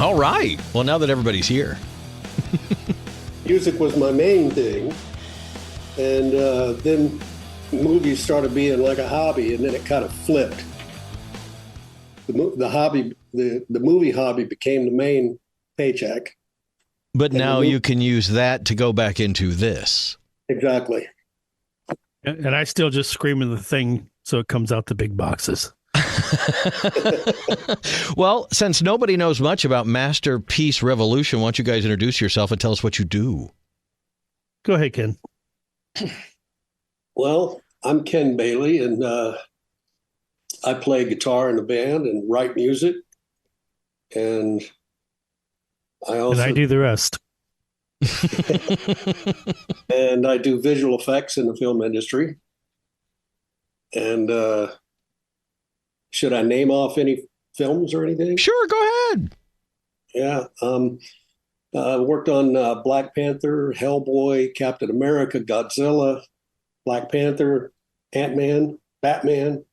All right. Well, now that everybody's here. Music was my main thing. And then movies started being like a hobby, and then it kind of flipped. The movie hobby became the main paycheck. But now you can use that to go back into this. Exactly. And I still just scream in the thing so it comes out the big boxes. Well, since nobody knows much about Masterpiece Revolution, why don't you guys introduce yourself and tell us what you do? Go ahead, Ken. Well, I'm Ken Bailey, and I play guitar in the band and write music. And I do the rest. And I do visual effects in the film industry. And should I name off any films or anything? Sure, go ahead. Yeah. Worked on Black Panther, Hellboy, Captain America, Godzilla, Black Panther, Ant-Man, Batman,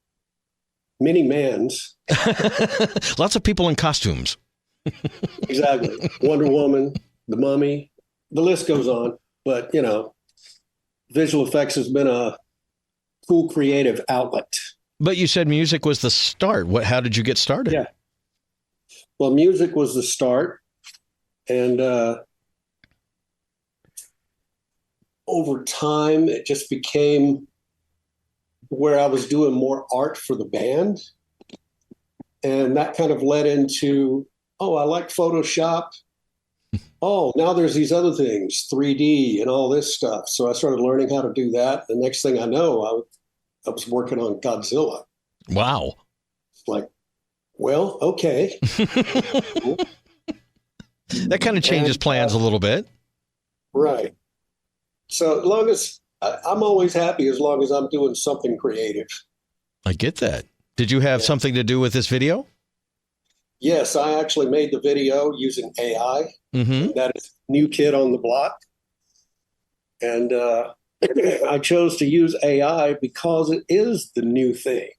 many mans. Lots of people in costumes. Exactly. Wonder Woman, The Mummy, the list goes on. But, visual effects has been a cool creative outlet. But you said music was the start. How did you get started? Yeah. Well, music was the start. And over time, it just became where I was doing more art for the band. And that kind of led into, I like Photoshop. Oh, now there's these other things, 3D and all this stuff. So I started learning how to do that. The next thing I know, I was working on Godzilla. Wow. It's like, well, okay. That kind of changes plans a little bit. Right. So as long as I'm always happy as long as I'm doing something creative. I get that. Did you have something to do with this video? Yes, I actually made the video using AI. Mm-hmm. That is New Kid on the Block. And I chose to use AI because it is the new thing.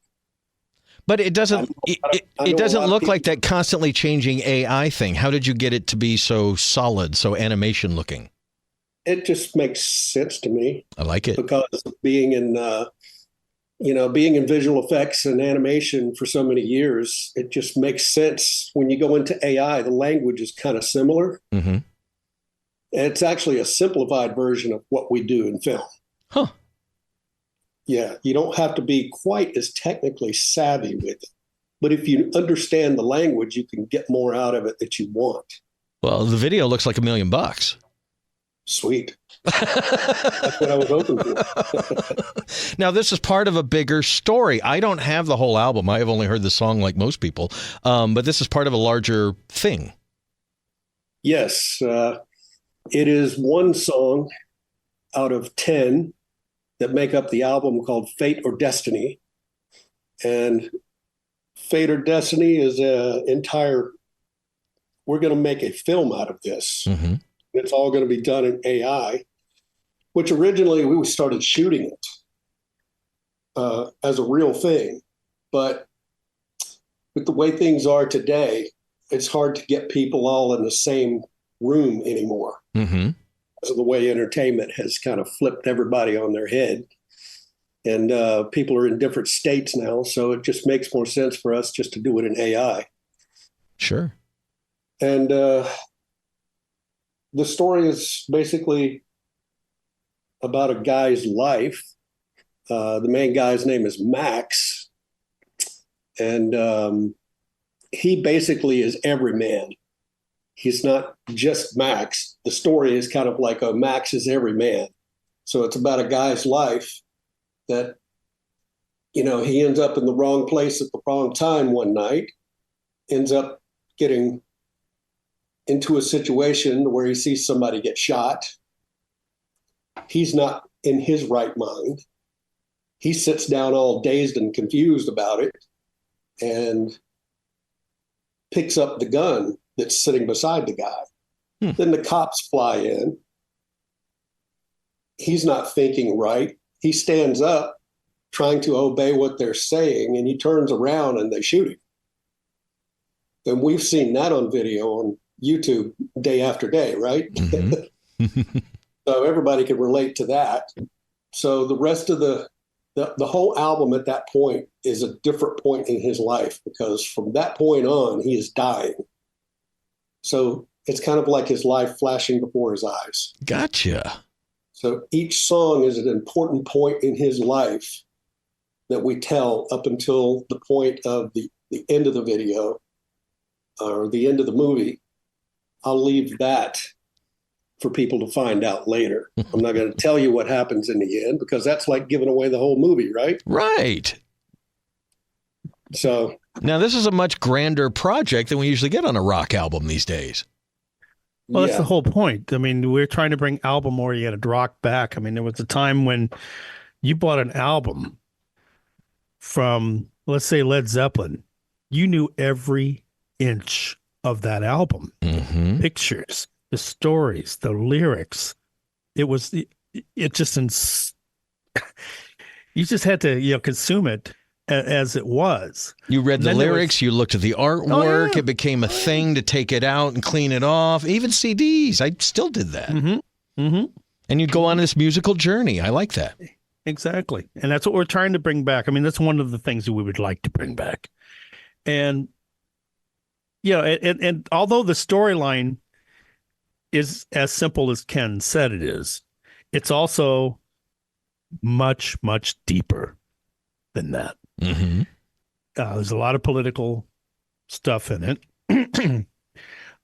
But it doesn't it doesn't look like that constantly changing AI thing. How did you get it to be so solid, so animation looking? It just makes sense to me. I like it. Because of being in visual effects and animation for so many years, it just makes sense. When you go into AI, the language is kind of similar. Mm-hmm. It's actually a simplified version of what we do in film. Huh. Yeah, you don't have to be quite as technically savvy with it. But if you understand the language, you can get more out of it that you want. Well, the video looks like $1 million. Sweet. That's what I was hoping for. Now, this is part of a bigger story. I don't have the whole album. I have only heard the song like most people. But this is part of a larger thing. Yes. It is one song out of 10 that make up the album called Fate or Destiny. And Fate or Destiny is we're going to make a film out of this. Mm-hmm. It's all going to be done in AI, which originally we started shooting it as a real thing. But with the way things are today, it's hard to get people all in the same room anymore. Mm-hmm. Because of the way entertainment has kind of flipped everybody on their head. And people are in different states now. So it just makes more sense for us just to do it in AI. Sure. And the story is basically about a guy's life. The main guy's name is Max. And he basically is every man. He's not just Max. The story is kind of like a Max is every man. So it's about a guy's life that, he ends up in the wrong place at the wrong time one night, ends up getting into a situation where he sees somebody get shot. He's not in his right mind. He sits down all dazed and confused about it and picks up the gun that's sitting beside the guy. Then the cops fly in. He's not thinking right. He stands up trying to obey what they're saying, and he turns around and they shoot him. And we've seen that on video on YouTube day after day, right? Mm-hmm. So everybody can relate to that. So the rest of the whole album at that point is a different point in his life, because from that point on, he is dying. So it's kind of like his life flashing before his eyes. Gotcha. So each song is an important point in his life that we tell up until the point of the end of the video or the end of the movie. I'll leave that for people to find out later. I'm not going to tell you what happens in the end, because that's like giving away the whole movie, right? Right. So now this is a much grander project than we usually get on a rock album these days. Well, that's the whole point. I mean, we're trying to bring album-oriented rock back. I mean, there was a time when you bought an album from, let's say, Led Zeppelin. You knew every inch of that album. Mm-hmm. Pictures, the stories, the lyrics. It just, you just had to, consume it as it was. You read the lyrics, you looked at the artwork, Oh, yeah. It became a thing to take it out and clean it off. Even CDs, I still did that. Mm-hmm. Mm-hmm. And you'd go on this musical journey. I like that. Exactly. And that's what we're trying to bring back. I mean, that's one of the things that we would like to bring back. And, and although the storyline is as simple as Ken said it is, it's also much, much deeper than that. Mm-hmm. There's a lot of political stuff in it.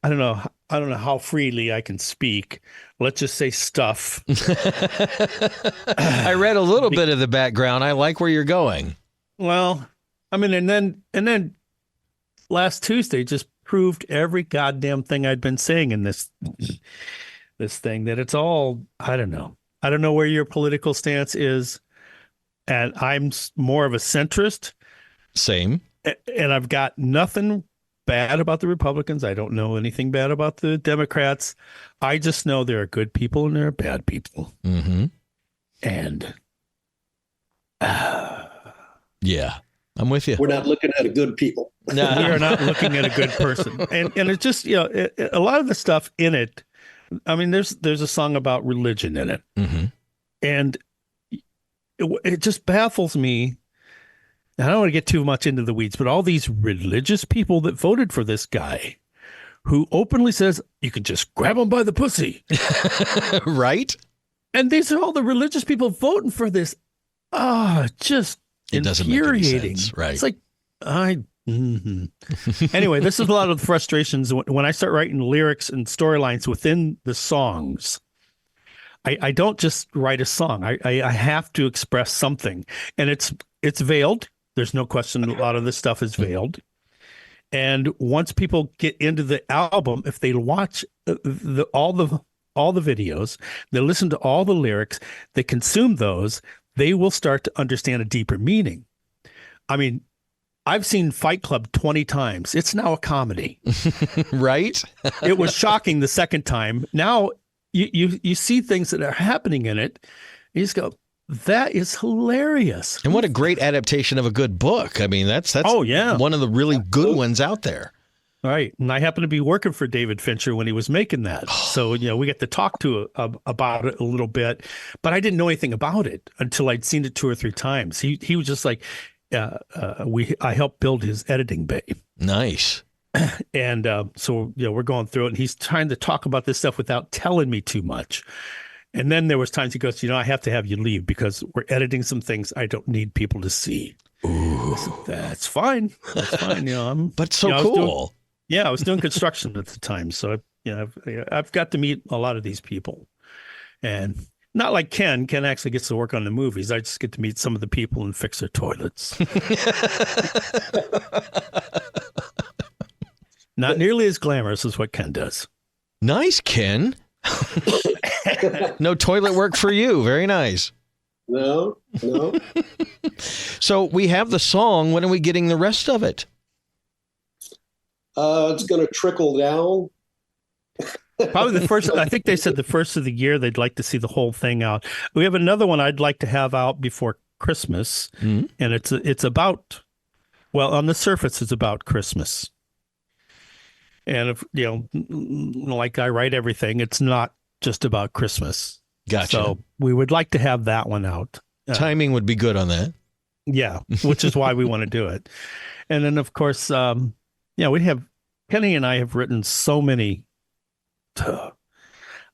I don't know how freely I can speak. Let's just say stuff. I read a little bit of the background. I like where you're going. Well, I mean, and then last Tuesday just proved every goddamn thing I'd been saying in this thing, that it's all, I don't know. I don't know where your political stance is. And I'm more of a centrist. Same. And I've got nothing bad about the Republicans. I don't know anything bad about the Democrats. I just know there are good people and there are bad people. Mm-hmm. And yeah, I'm with you. we're not looking at a good people. No. we are not looking at a good person. And it's just, a lot of the stuff in it. I mean, there's a song about religion in it. Mm-hmm. And it just baffles me. I don't want to get too much into the weeds, but all these religious people that voted for this guy, who openly says you can just grab him by the pussy. Right? And these are all the religious people voting for this. Just It doesn't make any infuriating. sense, right? It's like, Anyway, this is a lot of the frustrations when I start writing lyrics and storylines within the songs. I don't just write a song. I have to express something, and it's veiled. There's no question. A lot of this stuff is veiled. And once people get into the album, if they watch all the videos, they listen to all the lyrics, they consume those, they will start to understand a deeper meaning. I mean, I've seen Fight Club 20 times. It's now a comedy. Right? It was shocking the second time. Now you see things that are happening in it. You just go, that is hilarious. And what a great adaptation of a good book. I mean, that's Oh, yeah. one of the really good ones out there. Right. And I happened to be working for David Fincher when he was making that. So, we get to talk to about it a little bit, but I didn't know anything about it until I'd seen it 2 or 3 times. He was just like, I helped build his editing bay. Nice. And so, we're going through it, and he's trying to talk about this stuff without telling me too much. And then there was times he goes, I have to have you leave because we're editing some things I don't need people to see. Ooh. Said, that's fine. That's fine. But so cool. I was doing construction at the time. So, I've got to meet a lot of these people. And not like Ken. Ken actually gets to work on the movies. I just get to meet some of the people and fix their toilets. Not nearly as glamorous as what Ken does. Nice, Ken. No toilet work for you. Very nice. No. So we have the song. When are we getting the rest of it? It's going to trickle down. Probably the first. I think they said the first of the year they'd like to see the whole thing out. We have another one I'd like to have out before Christmas, and it's about. Well, on the surface, it's about Christmas, And if, like I write everything, it's not just about Christmas. Gotcha. So we would like to have that one out. Timing would be good on that. Yeah, which is why we want to do it. And then, of course, Kenny and I have written so many, I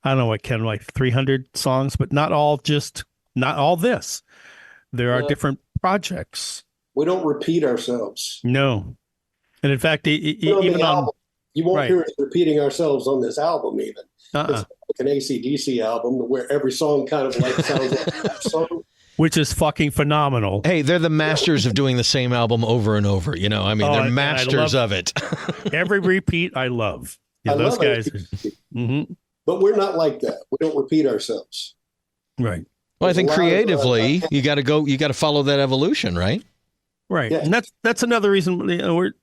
don't know what, Ken, like 300 songs, but not all this. There are different projects. We don't repeat ourselves. No. And in fact, even on... You won't hear us repeating ourselves on this album even. It's like an AC/DC album where every song kind of like sounds like that song. Which is fucking phenomenal. Hey, they're the masters of doing the same album over and over. I mean, they're masters of it. Every repeat I love. Yeah, those guys. But we're not like that. We don't repeat ourselves. Right. Well, I think creatively, you got to follow that evolution, right? Right. Yeah. And that's another reason we're...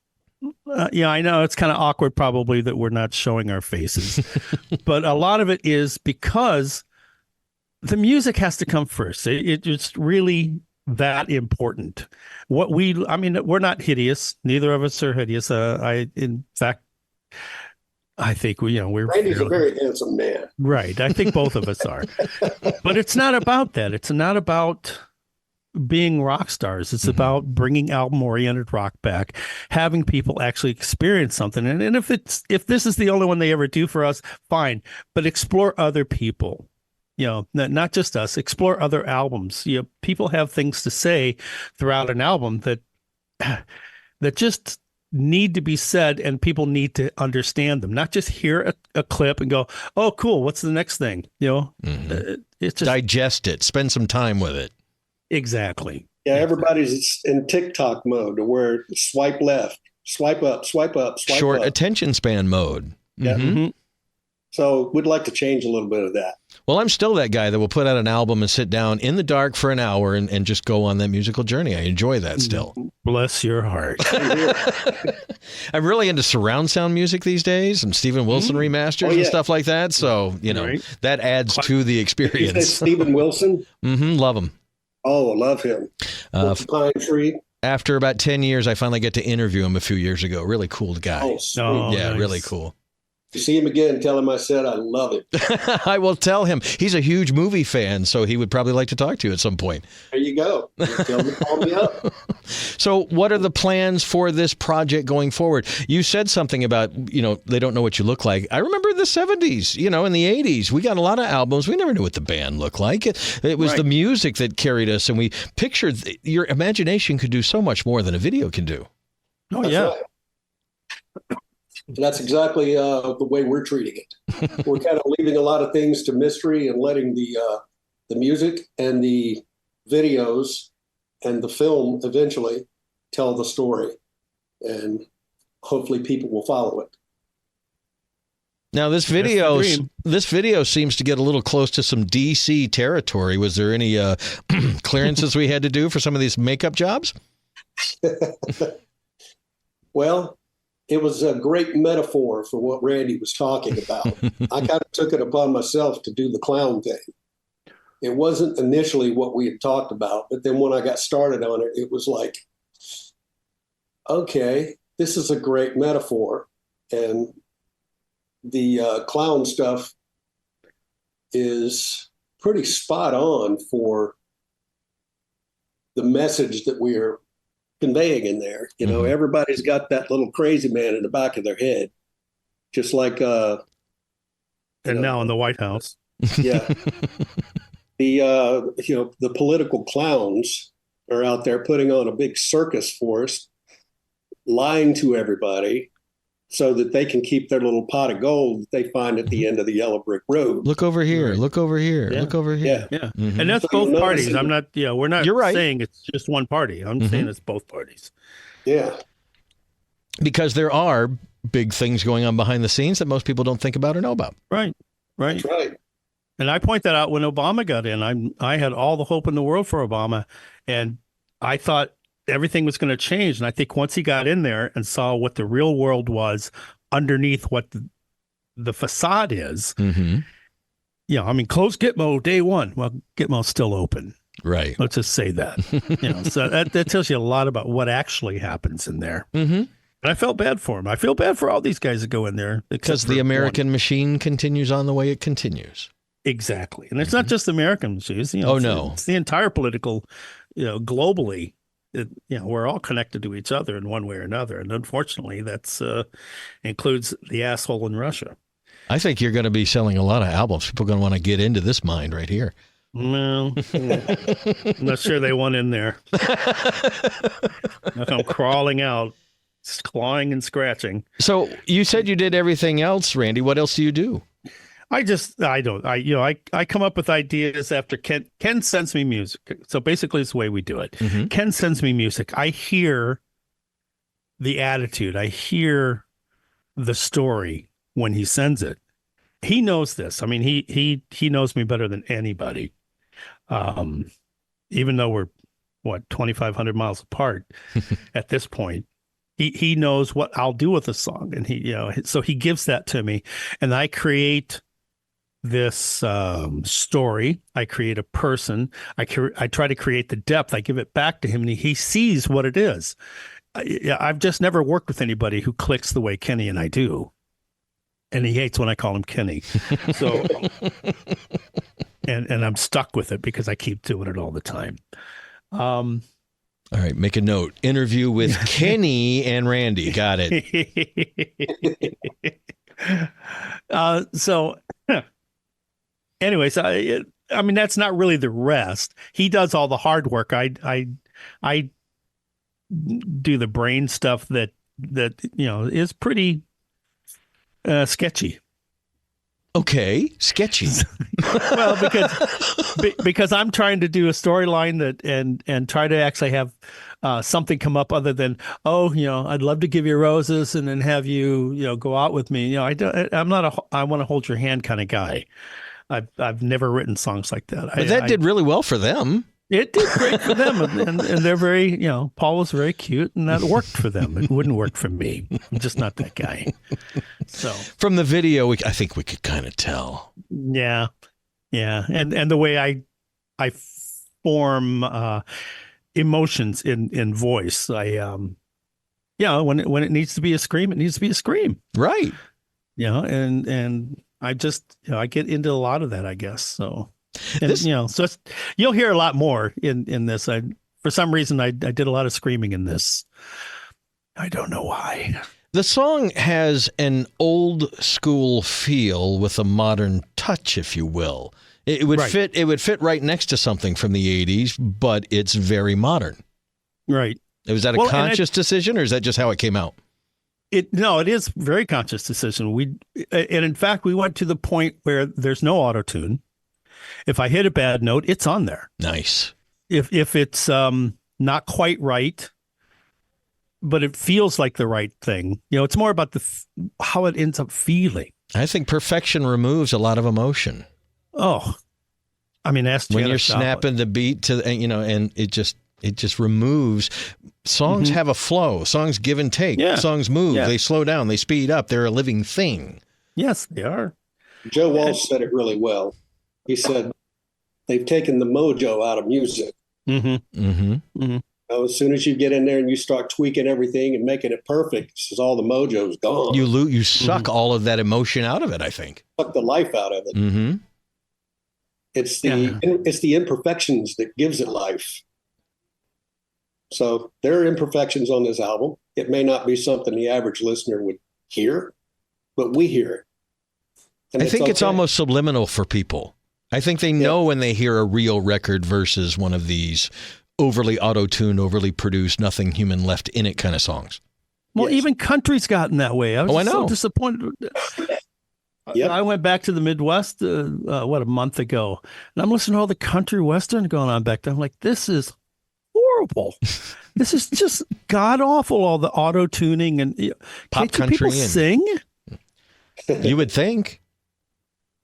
I know it's kind of awkward probably that we're not showing our faces, but a lot of it is because the music has to come first. It's really that important. We're not hideous. Neither of us are hideous. In fact, I think we're Randy's a very handsome man. Right. I think both of us are, but it's not about that. It's not about being rock stars. It's about bringing album-oriented rock back, having people actually experience something. And if this is the only one they ever do for us, fine. But explore other people. Not just us. Explore other albums. People have things to say throughout an album that just need to be said, and people need to understand them. Not just hear a clip and go, "Oh, cool. What's the next thing?" It's just digest it. Spend some time with it. Exactly. Yeah, everybody's in TikTok mode where swipe left, swipe up, swipe up, swipe Short up. attention span mode. Yeah. Mm-hmm. So we'd like to change a little bit of that. Well, I'm still that guy that will put out an album and sit down in the dark for an hour and just go on that musical journey. I enjoy that still. Bless your heart. I'm really into surround sound music these days and Stephen Wilson remasters and stuff like that. So, that adds to the experience. You say Stephen Wilson? Love him. Oh, I love him. Pine Tree. After about 10 years, I finally get to interview him a few years ago. Really cool guy. Oh, sweet. Yeah, nice. Really cool. If you see him again, tell him I said I love him. I will tell him. He's a huge movie fan, so he would probably like to talk to you at some point. There you go. Tell him to call me up. So what are the plans for this project going forward? You said something about, they don't know what you look like. I remember the 70s, in the 80s. We got a lot of albums. We never knew what the band looked like. It was the music that carried us, and we pictured your imagination could do so much more than a video can do. Oh, That's yeah. right. And that's exactly the way we're treating it. We're kind of leaving a lot of things to mystery and letting the music and the videos and the film eventually tell the story. And hopefully people will follow it. Now, this video seems to get a little close to some DC territory. Was there any clearances we had to do for some of these makeup jobs? Well, it was a great metaphor for what Randy was talking about. I kind of took it upon myself to do the clown thing. It wasn't initially what we had talked about, but then when I got started on it, it was like, okay, this is a great metaphor. And the clown stuff is pretty spot on for the message that we are conveying in there. Everybody's got that little crazy man in the back of their head, just like and now in the White House. Yeah. The political clowns are out there putting on a big circus for us, lying to everybody so that they can keep their little pot of gold that they find at the end of the yellow brick road. Look over here. Right. Look over here. Yeah. Look over here. Yeah. And that's both parties. I'm not, we're not saying it's just one party. I'm saying it's both parties. Yeah. Because there are big things going on behind the scenes that most people don't think about or know about. Right. That's right. And I point that out when Obama got in. I had all the hope in the world for Obama, and I thought everything was going to change. And I think once he got in there and saw what the real world was underneath what the facade is, close Gitmo day one. Well, Gitmo's still open. Right. Let's just say that. So that tells you a lot about what actually happens in there. And I felt bad for him. I feel bad for all these guys that go in there. Because the American machine continues on the way it continues. Exactly. And it's not just the American machines. It's the entire political, globally. We're all connected to each other in one way or another. And unfortunately, that's includes the asshole in Russia. I think you're going to be selling a lot of albums. People are going to want to get into this mind right here. Well, I'm not sure they want in there. I'm crawling out, clawing and scratching. So you said you did everything else, Randy. What else do you do? I come up with ideas after Ken sends me music. So basically it's the way we do it. Mm-hmm. Ken sends me music. I hear the attitude. I hear the story when he sends it. He knows this. I mean, he knows me better than anybody. Even though we're 2,500 miles apart at this point, he knows what I'll do with a song. And so he gives that to me, and I create this story. I create a person. I try to create the depth. I give it back to him, and he sees what it is. I've just never worked with anybody who clicks the way Kenny and I do. And he hates when I call him Kenny. So, and I'm stuck with it because I keep doing it all the time. All right, make a note. Interview with Kenny and Randy. Got it. Anyways, I mean, that's not really the rest. He does all the hard work. I do the brain stuff that is pretty sketchy. Okay, sketchy. Well, because I'm trying to do a storyline that and try to actually have something come up other than, I'd love to give you roses and then have you go out with me. I'm not I want to hold your hand kind of guy. I've never written songs like that. But that did really well for them. It did great for them, and they're very, Paul was very cute, and that worked for them. It wouldn't work for me. I'm just not that guy. So from the video, I think we could kind of tell. Yeah, and the way I form emotions in voice, when it needs to be a scream, it needs to be a scream. Right. And I just I get into a lot of that, I guess. So. And, so you'll hear a lot more in this. For some reason, I did a lot of screaming in this. I don't know why. The song has an old school feel with a modern touch, if you will. It would fit. It would fit right next to something from the 80s, but it's very modern. Right. Was that a conscious decision, or is that just how it came out? It is a very conscious decision. And in fact, we went to the point where there's no auto-tune. If I hit a bad note, it's on there. Nice. If it's not quite right, but it feels like the right thing, it's more about how it ends up feeling. I think perfection removes a lot of emotion. Oh, I mean, ask when Janet you're Joplin. snapping the beat to, and it just removes. Songs have a flow. Songs give and take. Yeah. Songs move. Yeah. They slow down. They speed up. They're a living thing. Yes, they are. Joe Walsh said it really well. He said, they've taken the mojo out of music. Mm-hmm. Mm-hmm. Mm-hmm. As soon as you get in there and you start tweaking everything and making it perfect, it's all the mojo's gone. You suck all of that emotion out of it, I think. Suck the life out of it. Mm-hmm. It's the imperfections that gives it life. So there are imperfections on this album. It may not be something the average listener would hear, but we hear it. And I think it's almost subliminal for people. I think they know when they hear a real record versus one of these overly auto-tuned, overly produced, nothing human left in it kind of songs. Well, even country's gotten that way. I was so disappointed. Yep. I went back to the Midwest, a month ago, and I'm listening to all the country western going on back there. I'm like, this is horrible. This is just god awful. All the auto-tuning and pop country people sing. You would think.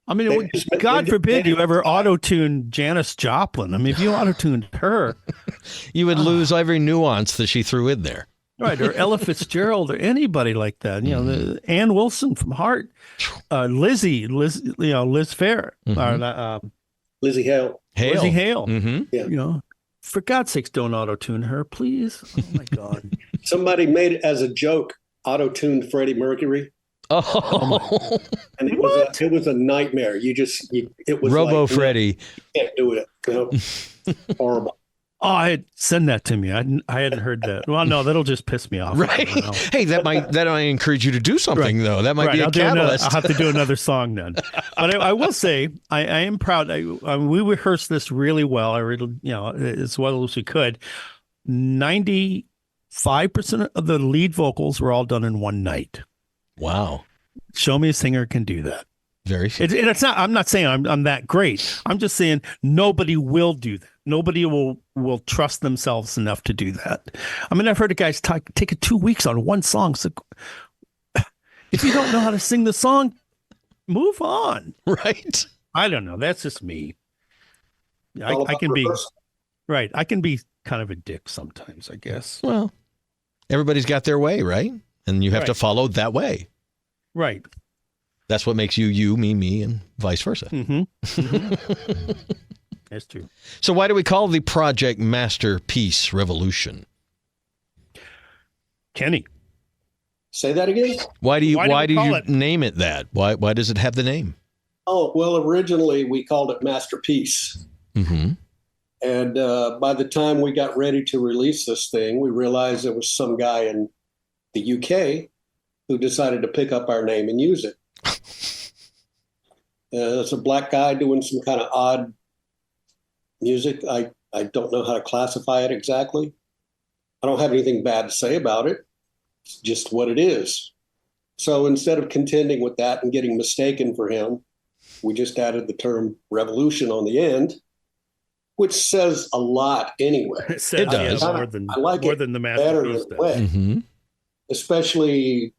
I mean, God forbid you ever auto-tune Janis Joplin. I mean, if you auto-tuned her, you would lose every nuance that she threw in there. Right, or Ella Fitzgerald, or anybody like that. Ann Wilson from Heart, Liz Fair, Lizzie Hale. Lizzie Hale. Mm-hmm. Yeah. For God's sakes, don't auto-tune her, please. Oh my God. Somebody made it as a joke auto-tuned Freddie Mercury. Oh, And it was a nightmare. It was Robo like, Freddie. You can't do it. Horrible. Oh, send that to me. I hadn't heard that. Well, no, that'll just piss me off. Right. Hey, that might encourage you to do something, though. That might be a catalyst. I'll have to do another song then. But I will say, I am proud. We rehearsed this really well. As well as we could. 95% of the lead vocals were all done in one night. Wow. Show me a singer can do that. Very few. And it's not. I'm not saying I'm that great. I'm just saying nobody will do that. Nobody will trust themselves enough to do that. I mean, I've heard of guys take 2 weeks on one song. So if you don't know how to sing the song, move on. Right. I don't know. That's just me. I can be right. I can be kind of a dick sometimes, I guess. Well, everybody's got their way, right? And you have to follow that way. Right. That's what makes you, me, and vice versa. Mm-hmm. That's true. So why do we call the project Masterpiece Revolution? Kenny. Say that again? Why do you name it that? Why does it have the name? Oh, well, originally we called it Masterpiece. Mm-hmm. And by the time we got ready to release this thing, we realized there was some guy in the UK who decided to pick up our name and use it. It's a black guy doing some kind of odd music. I don't know how to classify it exactly. I don't have anything bad to say about it. It's just what it is. So instead of contending with that and getting mistaken for him, we just added the term revolution on the end, which says a lot anyway. It does. More than the Masterpiece does. Mm-hmm. Especially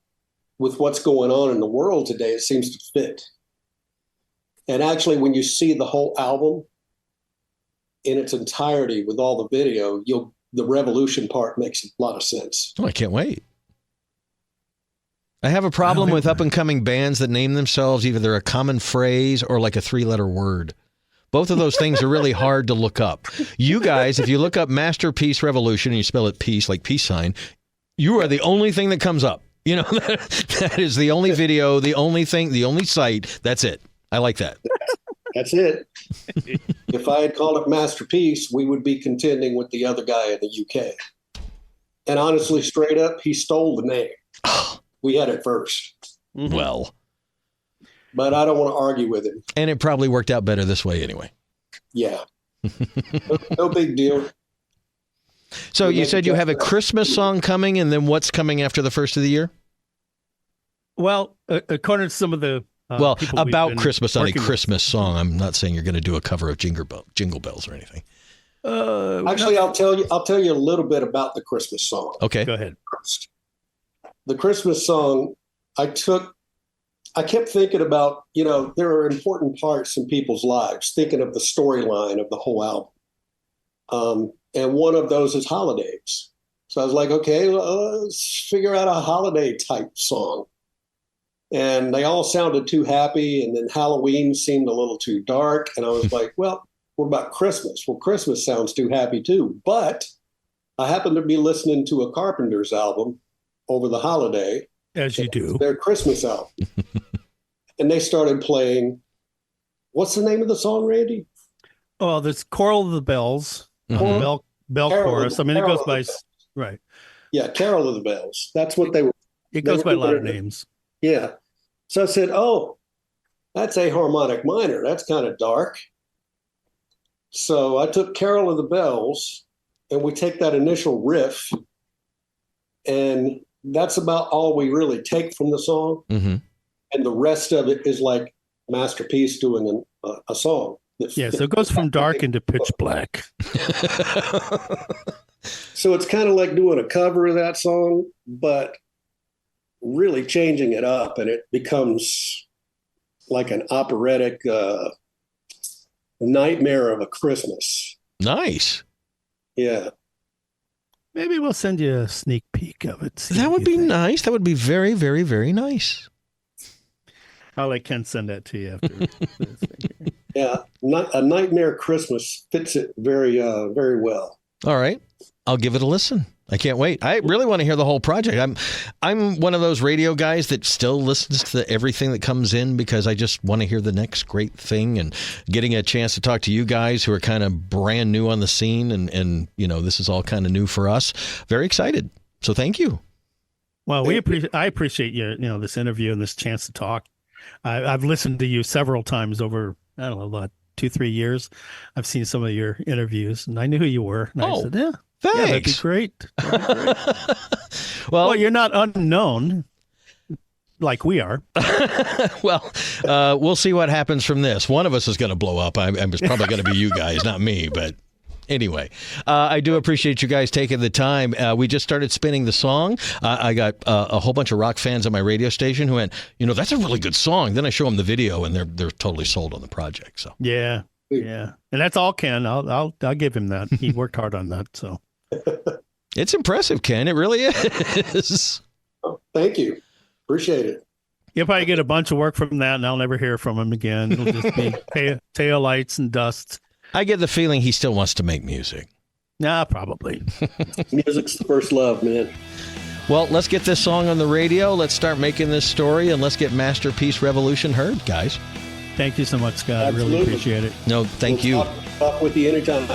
with what's going on in the world today, it seems to fit. And actually, when you see the whole album in its entirety with all the video, the revolution part makes a lot of sense. Oh, I can't wait. I have a problem with up-and-coming bands that name themselves either a common phrase or like a 3-letter word. Both of those things are really hard to look up. You guys, if you look up Masterpiece Revolution and you spell it peace, like peace sign, you are the only thing that comes up. You know, that is the only video, the only thing, the only site. That's it. I like that. That's it. If I had called it Masterpiece, we would be contending with the other guy in the UK. And honestly, straight up, he stole the name. We had it first. Mm-hmm. Well. But I don't want to argue with him. And it probably worked out better this way anyway. Yeah. No big deal. So you said you have a Christmas song coming, and then what's coming after the first of the year? Well, according to some of the about Christmas on a Christmas song. I'm not saying you're going to do a cover of Jingle Bells or anything. Actually, I'll tell you a little bit about the Christmas song. Okay, go ahead. First. The Christmas song, I kept thinking about, there are important parts in people's lives, thinking of the storyline of the whole album. And one of those is holidays. So I was like, okay, let's figure out a holiday type song. And they all sounded too happy. And then Halloween seemed a little too dark. And I was like, well, what about Christmas? Well, Christmas sounds too happy too. But I happened to be listening to a Carpenters album over the holiday. As you do. Their Christmas album. And they started playing, what's the name of the song, Randy? Oh, there's Carol of the Bells. Mm-hmm. Bell chorus. I mean, it goes by, right. Yeah, Carol of the Bells. That's what they were. It goes by a lot of names. Yeah. So I said, oh, that's a harmonic minor. That's kind of dark. So I took Carol of the Bells, and we take that initial riff, and that's about all we really take from the song. Mm-hmm. And the rest of it is like Masterpiece doing a song. Yeah, so it goes from dark into pitch black. So it's kind of like doing a cover of that song, but really changing it up, and it becomes like an operatic nightmare of a Christmas. Nice. Yeah. Maybe we'll send you a sneak peek of it. That would be nice. That would be very, very, very nice. I'll let Ken send that to you after. Yeah, A Nightmare Christmas fits it very, very well. All right. I'll give it a listen. I can't wait. I really want to hear the whole project. I'm one of those radio guys that still listens to everything that comes in because I just want to hear the next great thing, and getting a chance to talk to you guys who are kind of brand new on the scene, and this is all kind of new for us. Very excited. So thank you. Well, I appreciate this interview and this chance to talk. I've listened to you several times over, I don't know, about 2-3 years. I've seen some of your interviews, and I knew who you were. And I said, thanks. Yeah, that'd be great. Well, you're not unknown like we are. Well, we'll see what happens from this. One of us is going to blow up. It's probably going to be you guys, not me, but anyway, I do appreciate you guys taking the time. We just started spinning the song. I got a whole bunch of rock fans on my radio station who went, that's a really good song. Then I show them the video, and they're totally sold on the project. So yeah, and that's all Ken. I'll give him that. He worked hard on that. So it's impressive, Ken. It really is. Oh, thank you. Appreciate it. You'll probably get a bunch of work from that, and I'll never hear from him again. It'll just be tail lights and dust. I get the feeling he still wants to make music. Nah, probably. Music's the first love, man. Well, let's get this song on the radio. Let's start making this story, and let's get Masterpiece Revolution heard, guys. Thank you so much, Scott. Absolutely. I really appreciate it. No, thank you. Talk with you anytime.